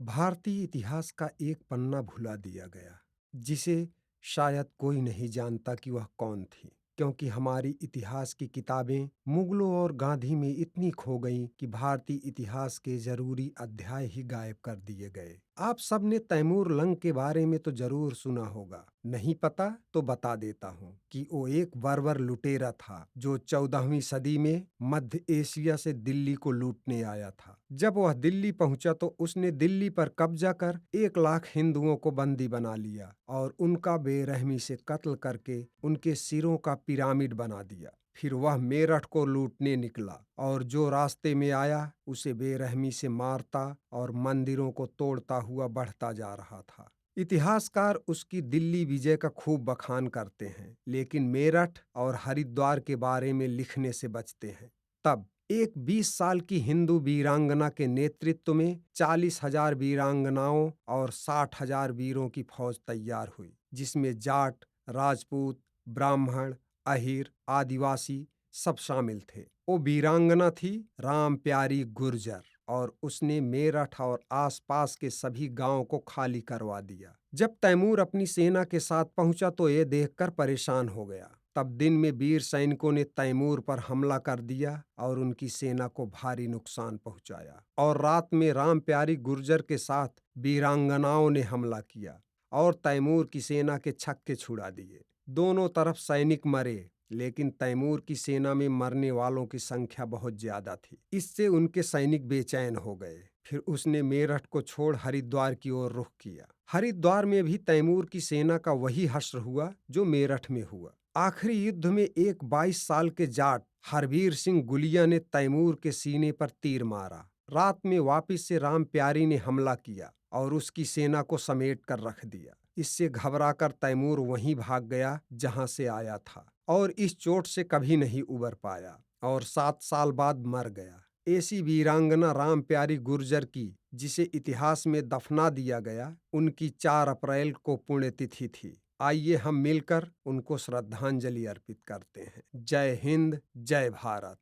भारतीय इतिहास का एक पन्ना भुला दिया गया, जिसे शायद कोई नहीं जानता कि वह कौन थी, क्योंकि हमारी इतिहास की किताबें मुगलों और गांधी में इतनी खो गईं कि भारतीय इतिहास के जरूरी अध्याय ही गायब कर दिए गए। आप सबने तैमूर लंग के बारे में तो जरूर सुना होगा, नहीं पता तो बता देता हूँ कि वो एक बर्बर लुटेरा था जो 14वीं सदी में मध्य एशिया से दिल्ली को लूटने आया था। जब वह दिल्ली पहुंचा तो उसने दिल्ली पर कब्जा कर 1 लाख हिंदुओं को बंदी बना लिया और उनका बेरहमी से कत्ल करके उनके सिरों का पिरामिड बना दिया। फिर वह मेरठ को लूटने निकला और जो रास्ते में आया उसे बेरहमी से मारता और मंदिरों को तोड़ता हुआ बढ़ता जा रहा था। इतिहासकार उसकी दिल्ली विजय का खूब बखान करते हैं, लेकिन मेरठ और हरिद्वार के बारे में लिखने से बचते हैं। तब एक 20 साल की हिंदू वीरांगना के नेतृत्व में 40,000 वीरांगनाओं और 60,000 वीरों की फौज तैयार हुई, जिसमें जाट, राजपूत, ब्राह्मण, अहिर, आदिवासी सब शामिल थे। वो वीरांगना थी राम प्यारी गुर्जर और उसने मेरठ और आसपास के सभी गांवों को खाली करवा दिया। जब तैमूर अपनी सेना के साथ पहुंचा तो ये देखकर परेशान हो गया। तब दिन में वीर सैनिकों ने तैमूर पर हमला कर दिया और उनकी सेना को भारी नुकसान पहुंचाया। और रात में राम प्यारी गुर्जर के साथ वीरांगनाओं ने हमला किया और तैमूर की सेना के छक्के छुड़ा दिए। दोनों तरफ सैनिक मरे, लेकिन तैमूर की सेना में मरने वालों की संख्या बहुत ज्यादा थी। इससे उनके सैनिक बेचैन हो गए। फिर उसने मेरठ को छोड़ हरिद्वार की ओर रुख किया। हरिद्वार में भी तैमूर की सेना का वही हश्र हुआ जो मेरठ में हुआ। आखिरी युद्ध में एक 22 साल के जाट हरवीर सिंह गुलिया ने तैमूर के सीने पर तीर मारा। रात में वापिस से राम प्यारी ने हमला किया और उसकी सेना को समेट कर रख दिया। इससे घबराकर तैमूर वहीं भाग गया जहां से आया था और इस चोट से कभी नहीं उबर पाया और 7 साल बाद मर गया। ऐसी वीरांगना राम प्यारी गुर्जर की, जिसे इतिहास में दफना दिया गया, उनकी 4 अप्रैल को पुण्यतिथि थी। आइए हम मिलकर उनको श्रद्धांजलि अर्पित करते हैं। जय हिंद, जय भारत।